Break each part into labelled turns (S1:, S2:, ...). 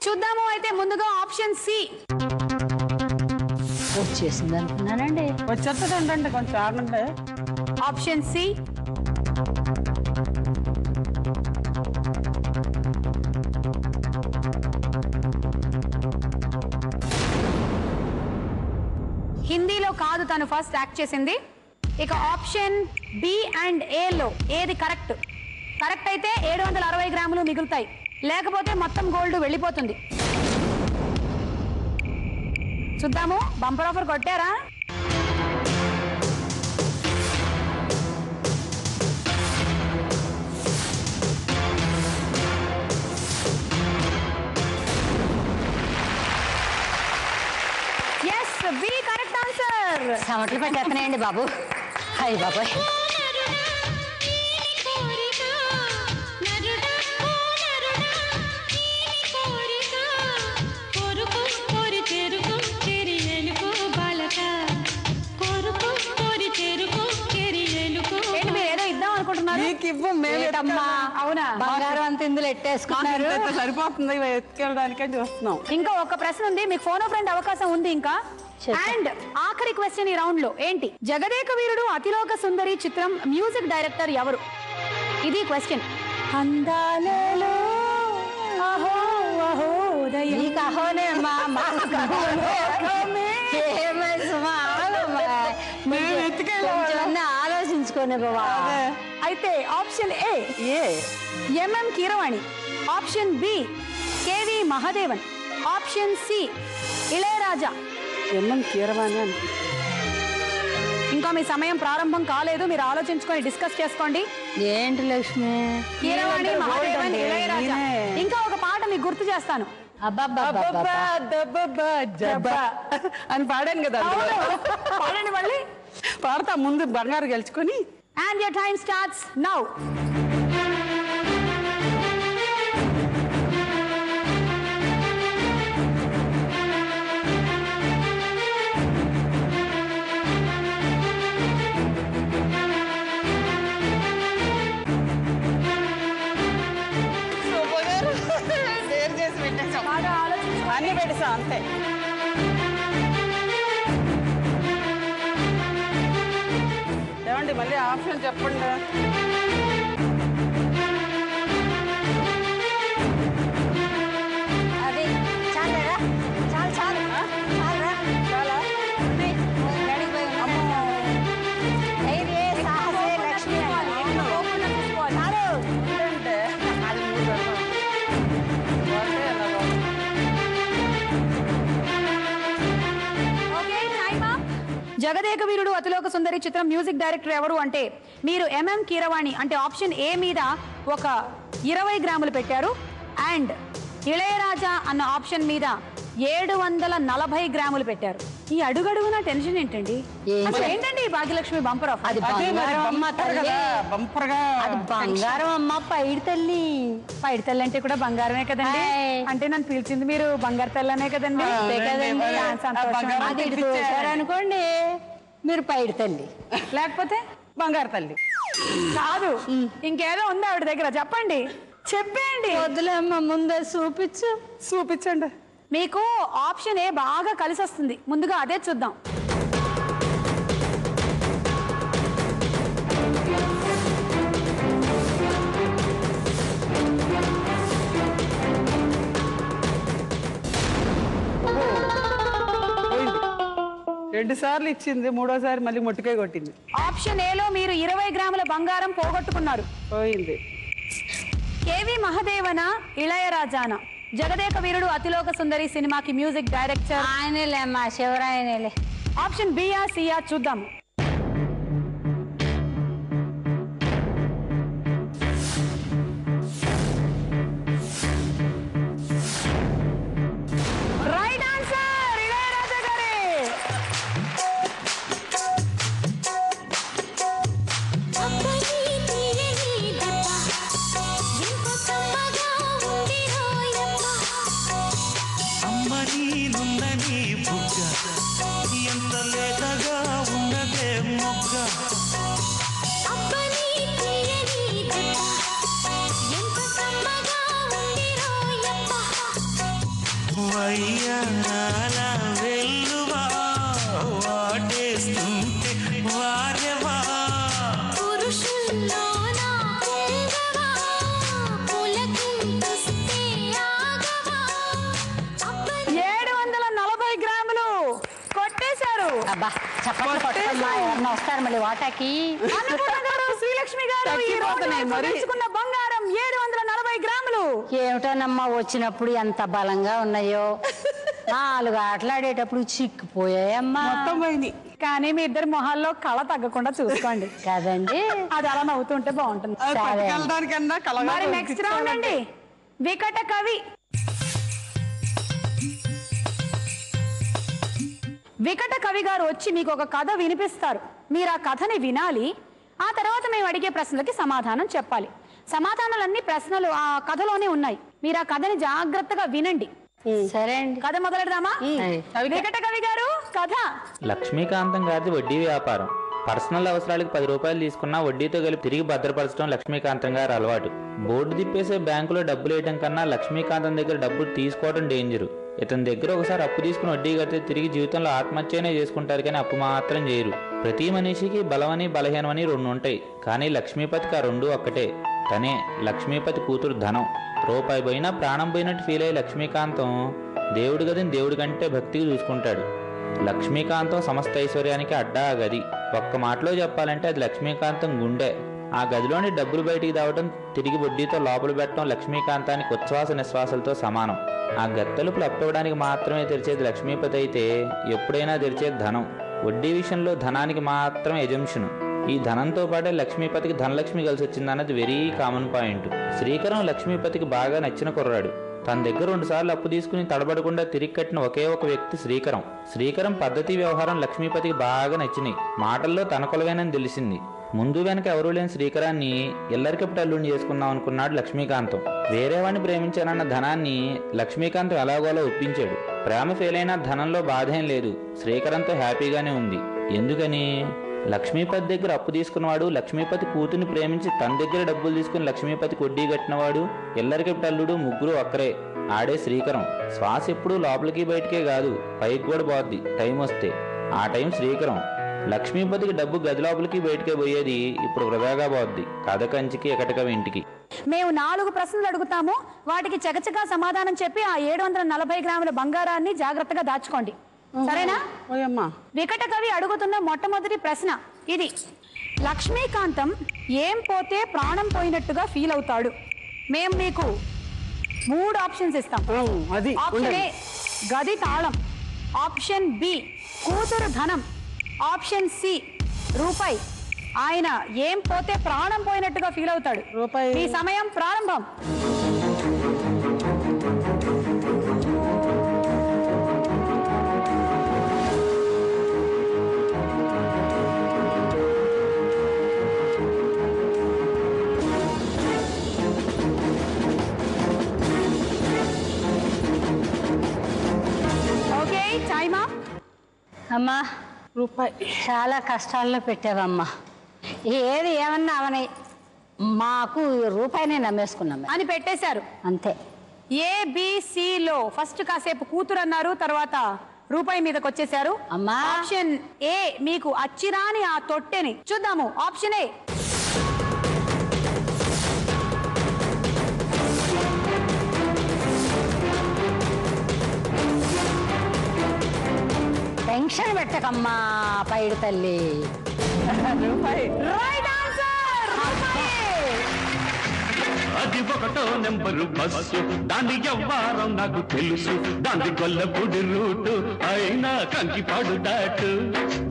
S1: చూద్దాము అయితే ముందుగా ఆప్షన్ సి.
S2: వచ్చేసింది అనుకున్నానండి.
S3: వచ్చేస్తుందండి కొంచెం ఆగండి.
S1: Option C. హిందీలో కాదు తను ఫస్ట్ యాక్ట్ చేసింది. ఇక ఆప్షన్ బి అండ్ ఏలో ఏది కరెక్ట్? కరెక్ట్ అయితే 760 గ్రాములు మిగులుతాయి, లేకపోతే మొత్తం గోల్డ్ వెళ్ళిపోతుంది. చూద్దాము, బంపర్ ఆఫర్ కొట్టారా? Yes, B correct answer.
S2: సమట్లు పెట్టేస్తున్నాయండి బాబు. హాయ్ బాబాయ్.
S1: అవునా?
S2: బంగారం అంత ఇందులో ఎట్టేసుకున్నారు.
S3: సరిపోతుంది ఎత్తుకెళ్ళడానికే చూస్తున్నాం.
S1: ఇంకా ఒక ప్రశ్న ఉంది, మీకు ఫోన్ ఫ్రెండ్ అవకాశం ఉంది ఇంకా. అండ్ ఆఖరి క్వశ్చన్ ఈ రౌండ్ లో ఏంటి? జగదేక వీరుడు అతిలోక సుందరి చిత్రం మ్యూజిక్ డైరెక్టర్ ఎవరు? ఇది క్వశ్చన్. అందాలలో అహో అహో
S2: నీకు అహోనే అమ్మా, ఆలోచించుకోనే బాబా.
S1: అయితే option A MM Keeravani, option B KV Mahadevan, option C Ilaiyaraaja.
S3: MM Keeravani అని.
S1: ఇంకా మీ సమయం ప్రారంభం కాలేదు, మీరు ఆలోచించుకొని డిస్కస్ చేసుకోండి.
S2: ఏంటి లక్ష్మి?
S1: కీరవాణి, మహాదేవన్, ఇళయరాజా. ఇంకా ఒక పాట మీకు గుర్తు చేస్తాను.
S3: అని పాడాను కదా.
S1: పాడండి మళ్ళీ.
S3: పాడతా, ముందు బంగారు గెలుచుకొని.
S1: And your time starts now.
S3: అన్ని పెట్టేసా అంతే. ఏమండి మళ్ళీ ఆప్షన్ చెప్పండి.
S2: అది చాలరా? చాలు చాలు చాలరా?
S3: చాలా
S2: లక్ష్మి
S1: జగదేక వీరుడు అతిలోక సుందరి చిత్రం మ్యూజిక్ డైరెక్టర్ ఎవరు అంటే మీరు ఎంఎం కీరవాణి అంటే ఆప్షన్ ఏ మీద ఒక 20 గ్రాములు పెట్టారు. అండ్ ఇళయరాజా అన్న ఆప్షన్ మీద 740 గ్రాములు పెట్టారు. ఈ అడుగడుగున టెన్షన్ ఏంటండి? ఏంటండి భాగ్యలక్ష్మి బంపర్ ఆఫ్?
S2: అది బంగారం అమ్మ, పైడి తల్లి.
S1: పైడి తల్లి అంటే కూడా బంగారమే కదండి. అంటే నన్ను పిలిచింది మీరు బంగారు తల్లనే కదండి.
S2: అనుకోండి, మీరు పైడి తల్లి,
S1: లేకపోతే
S3: బంగారు తల్లి
S1: కాదు. ఇంకేదో ఉంది ఆవిడ దగ్గర, చెప్పండి, చెప్పండి.
S2: వద్దులేమ్మ, ముందే
S3: చూపించండి.
S1: మీకు ఆప్షన్ ఏ బాగా కలిసి వస్తుంది, ముందుగా అదే చూద్దాం.
S3: రెండు సార్లు ఇచ్చింది, మూడోసారి మళ్ళీ మొట్టికాయ కొట్టింది.
S1: ఆప్షన్ ఏలో మీరు 20 గ్రాముల బంగారం పోగొట్టుకున్నారు.
S3: పోయింది.
S1: కేవి మహాదేవన, ఇళయరాజానా? జగదేక వీరుడు అతిలోక సుందరి సినిమాకి మ్యూజిక్ డైరెక్టర్
S2: ఆయనలే అమ్మా, శివరాయనేలే.
S1: ఆప్షన్ బియా సియా చూద్దాము. రైట్ ఆన్సర్, ఇళయరాజా గారే.
S4: నీలుందని బుగ్గ ఎంత లేతగా ఉన్నదే వయ్యారాల వెల్లువా వాటేస్తుంటే వారెవా
S5: పురుషుల్లోన పొంగవా పులకింతస్తే ఆగవా
S1: 740 గ్రాములు కొట్టేశారు.
S2: అబ్బా చప్పట్లు కొట్టమ్మా, ఎవరన్నా వస్తారు మళ్ళీ వాటాకి.
S1: అన్నపూర్ణ గారు, శ్రీలక్ష్మి గారు, ఈ రోజు
S3: తగ్గిపోతున్నాయి మరి.
S1: తెలుసుకున్న బంగారం 740 గ్రాములు.
S2: ఏమిటోనమ్మా వచ్చినప్పుడు ఎంత బలంగా ఉన్నాయో, 4 ఆటలాడేటప్పుడు చిక్కిపోయాయమ్మా.
S3: మొత్తం పోయింది.
S1: కానీ మీ ఇద్దరు మొహాల్లో కళ తగ్గకుండా చూసుకోండి
S2: కదండి.
S1: అది అలా నవ్వుతుంటే బాగుంటుంది.
S3: అది
S2: సరే.
S3: పట్టుకెళ్ళడానికన్నా కలగా
S1: మరి నెక్స్ట్ రౌండ్ అండి, వికట కవి. వికట కవి గారు వచ్చి మీకు ఒక కథ వినిపిస్తారు. మీరు ఆ కథని వినాలి. ఆ తర్వాత మేము అడిగే ప్రశ్నలకి సమాధానం చెప్పాలి. సమాధానాలన్నీ ప్రశ్నలు ఆ కథలోనే ఉన్నాయి. మీరు ఆ కథని జాగ్రత్తగా వినండి.
S2: సరే అండి.
S1: కథ మొదలెడదామా? వికట కవి గారు కథ.
S6: లక్ష్మీకాంతం గారిది వడ్డీ వ్యాపారం. పర్సనల్ అవసరాలకు 10 రూపాయలు తీసుకున్నా వడ్డీతో కలిపి తిరిగి భద్రపరచడం లక్ష్మీకాంతం గారి అలవాటు. బోర్డు తిప్పేసే బ్యాంకులో డబ్బులు వేయడం కన్నా లక్ష్మీకాంతం దగ్గర డబ్బులు తీసుకోవడం డేంజరు. ఇతని దగ్గర ఒకసారి అప్పు తీసుకుని వడ్డీ కడితే తిరిగి జీవితంలో ఆత్మహత్యనే చేసుకుంటారు, కానీ అప్పు మాత్రం చేయరు. ప్రతి మనిషికి బలమని బలహీనమని 2 ఉంటాయి, కానీ లక్ష్మీపతికి ఆ 2 ఒక్కటే. తనే లక్ష్మీపతి కూతురు ధనం. రూపాయి పోయినా ప్రాణం పోయినట్టు ఫీల్ అయ్యే లక్ష్మీకాంతం దేవుడి గదిని దేవుడి కంటే భక్తిగా చూసుకుంటాడు. లక్ష్మీకాంతం సమస్త ఐశ్వర్యానికి అడ్డా ఆ గది. ఒక్క మాటలో చెప్పాలంటే అది లక్ష్మీకాంతం గుండె. ఆ గదిలోని డబ్బులు బయటికి దావడం, తిరిగి వడ్డీతో లోపల పెట్టడం లక్ష్మీకాంతానికి ఉచ్ఛ్వాస నిశ్వాసాలతో సమానం. ఆ గత్తలుపులు అప్పడానికి మాత్రమే తెరిచేది లక్ష్మీపతి అయితే ఎప్పుడైనా తెరిచేది ధనం. వడ్డీ విషయంలో ధనానికి మాత్రం ఎజంప్షన్. ఈ ధనంతో పాటే లక్ష్మీపతికి ధనలక్ష్మి కలిసి వచ్చిందన్నది వెరీ కామన్ పాయింట్. శ్రీకరం లక్ష్మీపతికి బాగా నచ్చిన కుర్రాడు. తన దగ్గర 2 సార్లు అప్పు తీసుకుని తడబడకుండా తిరిగి కట్టిన ఒకే ఒక వ్యక్తి శ్రీకరం. శ్రీకరం పద్ధతి వ్యవహారం లక్ష్మీపతికి బాగా నచ్చినాయి. మాటల్లో తన కొలవేనని తెలిసింది. ముందు వెనక ఎవరూ లేని శ్రీకరాన్ని ఎల్లరికప్పుడు అల్లుడిని చేసుకుందాం అనుకున్నాడు లక్ష్మీకాంతం. వేరేవాడిని ప్రేమించానన్న ధనాన్ని లక్ష్మీకాంతం ఎలాగోలా ఒప్పించాడు. ప్రేమ ఫెయిల్ అయినా ధనంలో బాధేం లేదు. శ్రీకరంతో హ్యాపీగానే ఉంది. ఎందుకని? లక్ష్మీపతి దగ్గర అప్పు తీసుకున్నవాడు, లక్ష్మీపతి కూతుర్ని ప్రేమించి తన దగ్గర డబ్బులు తీసుకుని లక్ష్మీపతికి వడ్డీ కట్టినవాడు, ఎల్లరికప్పుడు అల్లుడు, ముగ్గురు ఒక్కరే. ఆడే శ్రీకరం. శ్వాస ఎప్పుడు లోపలికి బయటికే కాదు, పైకి కూడా పోద్ది టైం వస్తే. ఆ టైం శ్రీకరం. లక్ష్మీపతికి డబ్బు గది లోపలికి బయటికే పోయేది ఇప్పుడు వృధాగా పోద్ది. కథ కంచికి ఎకటకవి ఇంటికి.
S1: మేము 4 ప్రశ్నలు అడుగుతాము. వాటికి చకచకా సమాధానం చెప్పి ఆ 740 గ్రాముల బంగారాన్ని జాగ్రత్తగా దాచుకోండి. సరేనా?
S3: ఓయమ్మా.
S1: వికట కవి అడుగుతున్న మొట్టమొదటి ప్రశ్న ఇది. లక్ష్మీకాంతం ఏం పోతే ప్రాణం పోయినట్టుగా ఫీల్ అవుతాడు? మేము మీకు 3 ఆప్షన్స్ ఇస్తాం.
S3: అది
S1: ఆప్షన్ ఏ గది తాళం, ఆప్షన్ బి కూతురు ధనం, ఆప్షన్ సి రూపాయి. ఆయన ఏం పోతే ప్రాణం పోయినట్టుగా ఫీల్ అవుతాడు?
S3: రూపాయి.
S1: మీ సమయం ప్రారంభం. Okay, time up.
S2: అమ్మా
S3: రూపాయి.
S2: చాలా కష్టాల్లో పెట్టావమ్మా. ఏది ఏమన్నా అవని మాకు రూపాయినే నమ్మేసుకున్నాం మేము.
S1: అని పెట్టేశారు
S2: అంతే.
S1: ఏబిసిలో ఫస్ట్ కాసేపు కూతురు అన్నారు, తర్వాత రూపాయి మీదకి వచ్చేసారు.
S2: అమ్మా.
S1: ఆప్షన్ ఏ మీకు అచ్చిరాని ఆ తొట్టెని చూద్దాము. ఆప్షన్ ఏ
S2: టెన్షన్ పెట్టకమ్మా పైడి తల్లి.
S3: రూపాయి.
S1: Right answer.
S4: అది ఒకటో నెంబరు బస్సు, దాని వ్యవహారం నాకు తెలుసు. దాని గొల్లపూడి రూటు అయినా కంకిపాడు దాటు.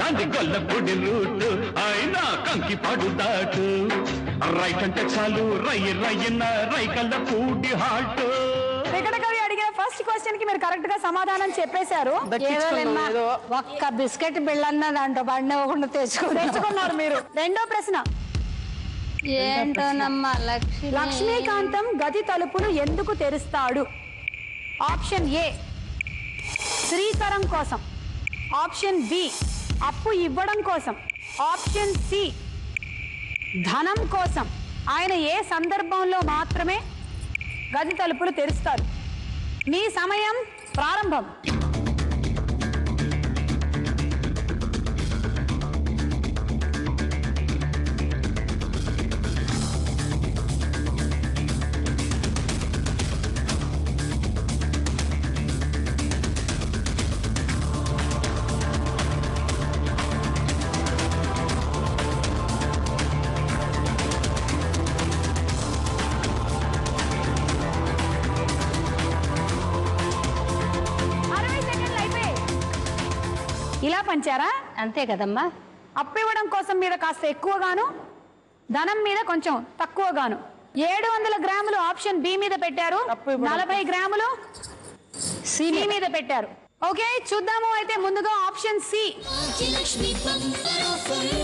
S4: దాని గొల్లపూడి రూటు అయినా కంకిపాడు దాటు. రైట్ అంటే చాలు రయ్యన్న రైకల్ల పూడి హాటు.
S1: వికట కవి అడిగిన ఫస్ట్ క్వశ్చన్ కి మీరు కరెక్ట్ గా సమాధానం చెప్పేశారు.
S2: ఏదోలేమ్మా,
S3: ఏదో.
S2: ఒక్క బిస్కెట్ బిళ్ళన్నా దాంట్లో పడినవ్వకుండా
S1: తెచ్చుకున్నారు మీరు. రెండో ప్రశ్న.
S2: ఏంటోనమ్మా
S1: లక్ష్మీకాంతం గది తలుపులు ఎందుకు తెరుస్తాడు? ఆప్షన్ ఏ శ్రీకరం కోసం, ఆప్షన్ బి అప్పు ఇవ్వడం కోసం, ఆప్షన్ సి ధనం కోసం. ఆయన ఏ సందర్భంలో మాత్రమే గది తలుపులు తెరుస్తారు? మీ సమయం ప్రారంభం. ఇలా పంచారా?
S2: అంతే కదమ్మా.
S1: అప్పు ఇవ్వడం కోసం మీద కాస్త ఎక్కువగాను, ధనం మీద కొంచెం తక్కువగాను. 700 గ్రాములు ఆప్షన్ బి మీద పెట్టారు, 40 గ్రాములు సి మీద పెట్టారు. ఓకే, చూద్దాము అయితే ముందుగా ఆప్షన్ సి.
S5: లక్ష్మి బంగారు